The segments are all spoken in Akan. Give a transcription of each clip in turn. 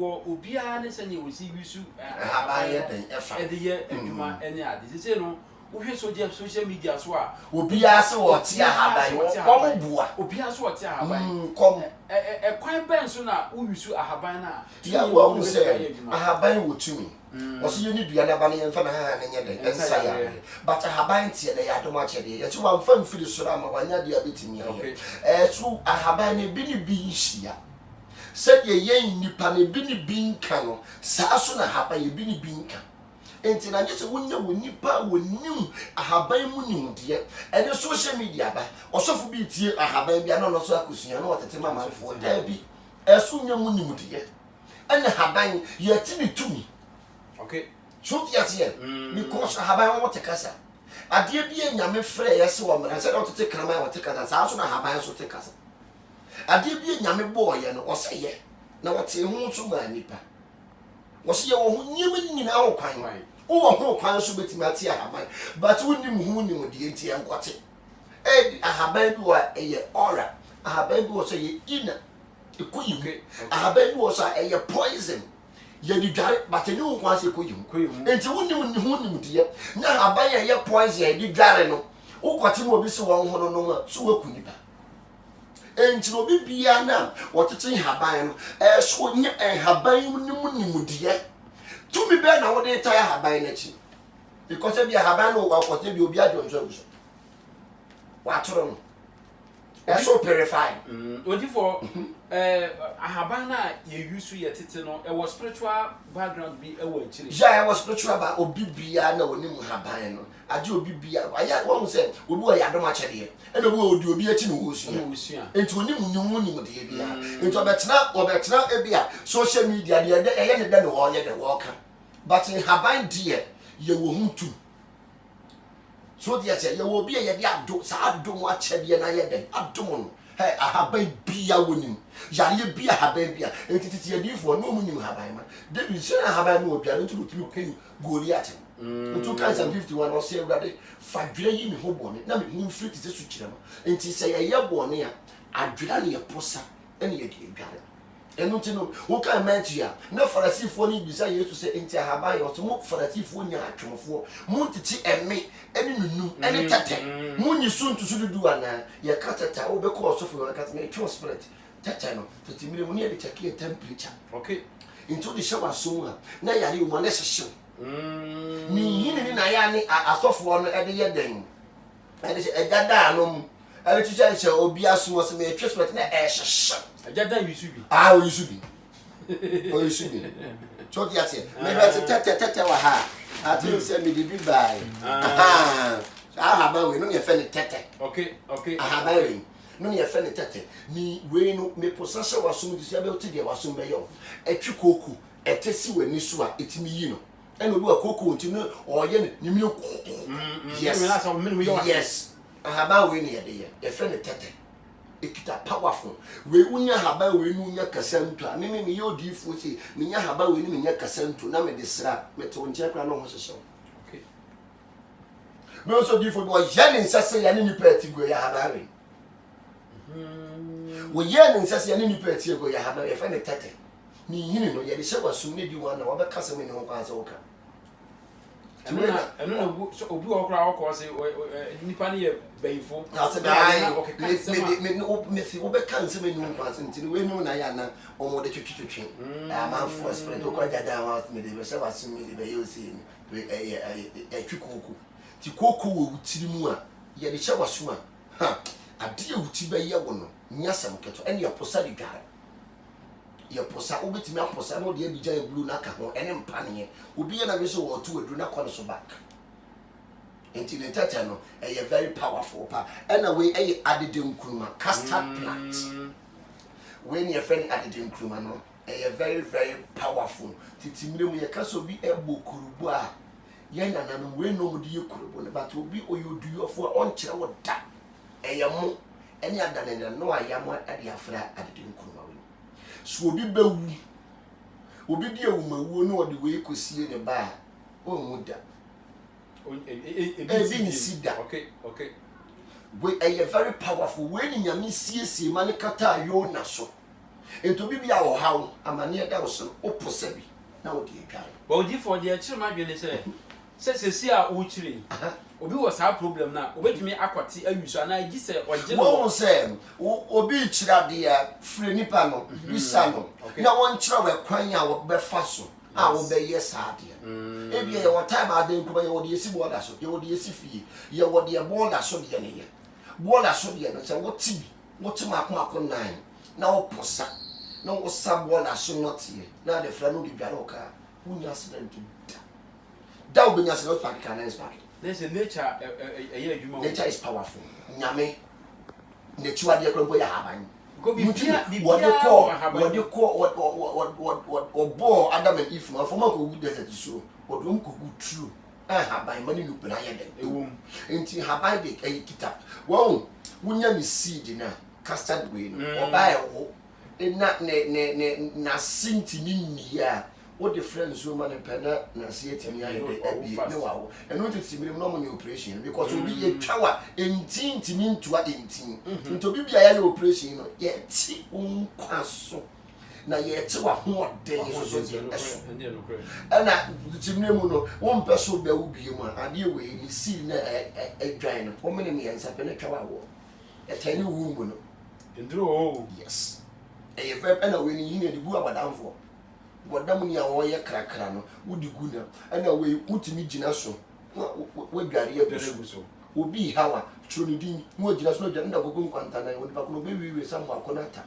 Obia ne sanya wosi wisu ahaban den efa ye adwuma ene ade se no wohwe social media so a obia se wo ti ahaban wo bua obia so wo ti ahaban kom kwan ben so na wo wisu ahaban na ya wo se ahaban wo tumi oso ye ni dua na ba ne yemfa na ha na nye den ensa ya but ahaban tie na ya dom ache de ye so wa mfa mfiri so na ma wanya de abetimi ya so ahaban ne bi ni bi nhia said ye nipa ne bi ni binka no saa so na haba ye bi ni binka enti na nyese wonya wo nipa wonim ahaban mu nimde e de social media ba osofo bi tie ahaban bia no so akosua no otete mama fo da bi eso nya mu nimde ene haban ye ti ni tumi okay so ti ate because ahaban wo te kasa ade bi enyame frɛ yese wo mra se otete krama wo te kasa saa so na haban so te kasa ade bi enyame boye no oseye na wote hu so ma nipa woseye wo hu nyima nyina ho kwan wo ho kwan so betimi ate ahaban but wonim hu nim de enti enkote ahaban bi wa eye aura ahaban bi wo so ye ina ekoyi ahaban bi wo so eye poison ye di dware but ni wo kwan se ekoyi enti wonim hu nim de na ahaban ye poison ye di dware no wo kwate mo bi se wo ho no so waku nipa enti no bibia na wotete haban no so nya haban nimude tumi be na wo de tire haban na chi because bia haban no wa kote bi obi adwonjo aguso wa toro no so purify odi for ahaban na ye use ye tete no e was spiritual background bi e wa chire ja e was spiritual ba obi bia na woni mu haban no aje obi bia aya wo se obi wa yadom achede e na obi obi achi no wosu enti oni mu de bia enti obetena e bia social media de eye ne de no ho ye de wo ka but in haban de ye wo huntu so dia say ye wo bia ye de ado sa adom achede na ye de adom no hey ahaban bia wonim yare bia haban bia enti ye difo no mu nim haban ma David say haban no obia enti otimi kan Goliath ntu kan 51 o say urade fadwira yi me ho bone na me hu mfiri tete su kire no enti say ye bone a adwira ne ye posa ene ye de adware enu ti no wo kan mentia na farisifo ni bisa Yesu say enti ahaban yo so mo farisifo nya atwomfo mo titi emme ene nunum ene tete mo nyi suntu su dudu ana ye katata wo be ko so fo katata me twa spirit tete no tete mire mo ne ye check your temperature okay into the shower so na yare wo na hyehyɛ ni yini ni na ya ni asofo no e de ye den e de egada anom e de chicha che obi aso so me twespet na e hyehyɛ egada yusu bi o yusu bi o yusu bi so dia se me be se tete wa ha ati se me de bi bai aha ba we no ye fe ne tete okay aha ba we no ye fe ne tete ni we no me possession wasom di se be oti de wasom be yo etwi koku etesi wani so a etimi yi no eno bi akoko nti no oye ne mi yes ahaba we ne ye de friend tete ekita powerful we unya haba we nu nya kasantu a me ye odifo si me nya haba we ni me nya kasantu na me de sra me to nche kra no ho hyehyɛ okay me so odifo do ye ne nsase ya ne ni peti go ya haba we wo ye ne nsase ya ne ni peti go ya haba we friend tete ni yini no ye de hye wasum ne di wa na wo be kasa me ne ho kwa se wo ka eno na obi okra okọ se nipa ne ye bayifo na se dai me si wo be kan se me nu kwa se ntini we nu na ya na omo de twetwetwe man for spirit okọ jada wa me de be hye wasum me de be yo se we twikoku ti koku wo tiri mu a ye de hye wasum a ha ade wuti be ye wo no nyasam keto ene ya posa di gare ye posa obetimi aposa no de abija e blue na ka ho ene mpane obi ye na be so wo to adru na kwa so back enti ne tata no e very powerful pa ena we e adede nkruma custard plant when your friend adede nkruma no e very powerful titimire mu ye kaso bi e bokurubu a ye nana no we no mu de ye kurubu ne but obi oyoduyofo on kire wo da e ye mo ene adane no ayamo ade afra adede nkruma so obi bewu obi di ewumawu no ode we kosie ne ba o mu da e sida okay we are very powerful when nyame siesie mane kata yo na so Ento bibia wo hawo amane da wo so oposa bi na wo de atwa but di for the chirma dwene se se a wo chiri obi wo sa problem na obetumi akwati awusu ana gi se oje wo se obi chira de ya free nipa no bisa no na won chira we kwan a wo befa so a wo be yes ade ebi ye wo time ade nkuba ye wo de esi border so ye wo de esi fie ye wo de border so de ne ye border so de no se wo ti makoma nine na wo posa na wo sa border so not ye na de fra no de biara oka unya accident da wo benya accident park can is park. There's a nature nature is powerful nyame nature ade kro ya haban go bibia what bo Adam and Eve no for ko good desert so what ko good true haban mani no pena ye den ewom enti haban de kita wo wunya ni seed na custard way no oba e wo na sinti ni nia what the friends who man pena na see etimi ya de abi ne wawo eno tetimire no mo operation because obi ye twawa entin timi ntua entin nto bibia ya operation no ye ti unkwaso na ye ti wa ho den so eso ana tetimire mu no won peso be wo bie mu ade we ni see na adwan no wo mene me ensa pena twawa wo e tani wu mu no ndro yes e fe pena we ni yin de bu abadamfo wadam ni a woye krakra no wudi guna ana we mutimi gina so we dware abuso so obi hawa choni din mu gina so no nda gogo nkwanta na wodi pakolo be wiwe samu akonata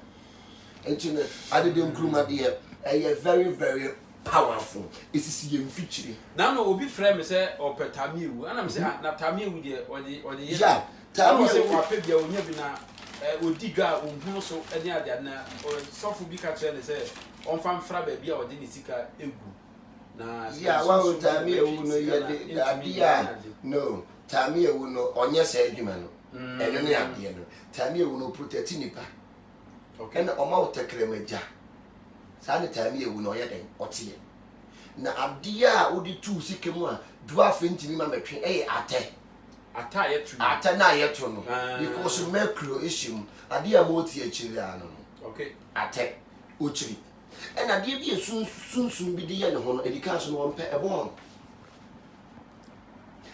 entine ade dem kruma de e very very powerful isisi ye mfichire na no obi frame me say opetamiwu ana me say na tamiwu de odi ye ya tamiwu se kwa pe bia onya bi na odiga ohun so ene ade na sofu bi ka chere say on fan fra ba bia odi ni sika egu na ya wa tamiwu no ye de abia no tamiwu no onye se adwuma no ene ne ade no tamiwu no protect nipa okay ene o ma wotekremaja sa ne tamiwu no ye den otie na abia odi tu sikemu a duafe ntimi ma metwe ata yetu ata na yetu no because mercury issue ade a moti akiri ano okay ate ochiri ena de bi sunsun bi de ye ne ho no edika so no mpe ebon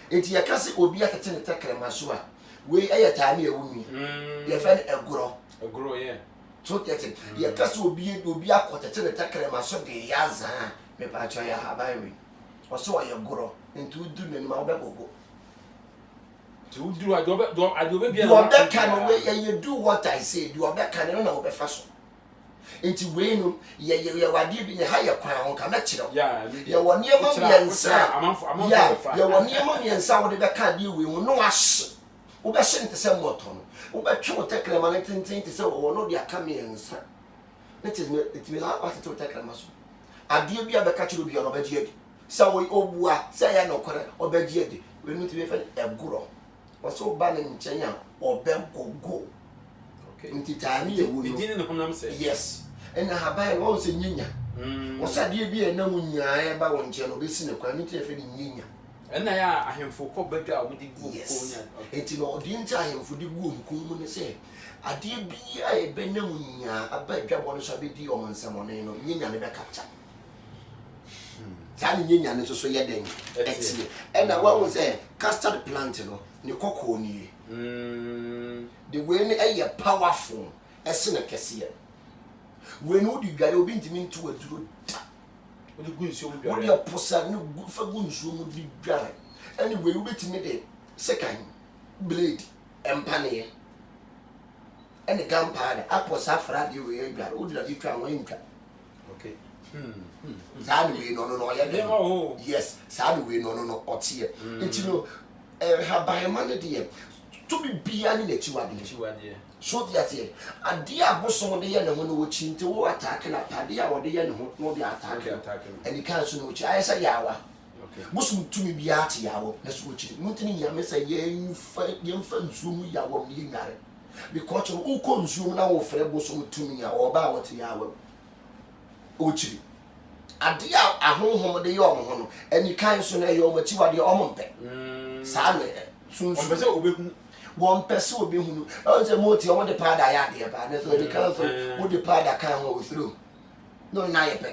enti yakase obi atete ne takrema so a we ayata na ewumi ye fa egoro ye so yete yakase obi akotete ne takrema so de yaza me pa cha ya habawi oso ye goro enti udu ne ma obegogo to do adobe bia no can we you do what I say do obe can no na obe fa so enti we no ye wade bi ne ha ye kwan on ka na kire ye woni ema miensa ye woni ema miensa wo de be ka de we no ahye wo be hye ntese moto no wo be twe otekre ma ne tintin tese wo no de aka miensa it me ha what to otekre ma so ade bi abeka kire bi no be die di se wo obua se ya no kore obe die di we no ti be fa egoro waso ba ne nchenya obegogo okay ntitani ewu no bidini no honam se yes ena habai wo se nyinya osade bi e na munyaa e ba wo nche no be si ne kwa nti efe ni nyinya ena ya ahemfo ko badwa wo di gu ko nya enti no odi nti ahemfo di gu nku mu ne se ade bi a e be na munyaa abadwa bo no so be di o mansamo ne no nyinya ne be kapcha tani nyinya ne so ye den etie ena wo se custard plant no ne kokko ni the way ne aye powerful ese na kese we no di gare obi ntimi ntu aduro odi gu nsuo mu gare odi posa ne fa gu nsuo mu di gare anyway we betimi de second blade empane ene gunpowder aposa fra de we gare odi da twa won ntwa okay Sad we no ya yes sad we no otie enti no habayemane de to be bia ni nachiwade so dia tie ade abosom de ye ne ho no wochi nti wo attack na pade a wo de ye ne ho no de attack and kan so no wochi ayesa yawa okay bosom tumi bia ate yawo na so wochi mutini ya mesa ye mfa nsumu yawo ni ngare because wo ko nsumu na wo frɛ bosom tumi ya wo ba wo te yawo ochiri ade a ahonhom de ye omo ho no ani kan so na ye omo chiwade omo mpe saa ne sunsun ombese obehu wɔn pɛ sɛ obi hunu ɔn sɛ mo ti wɔn de paada yɛ adeɛ paa ne so ebi kan so mo de paada kan ho osuro no na yɛ pɛ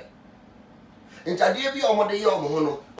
ntadeɛ bi a wɔn de yɛ wɔn ho no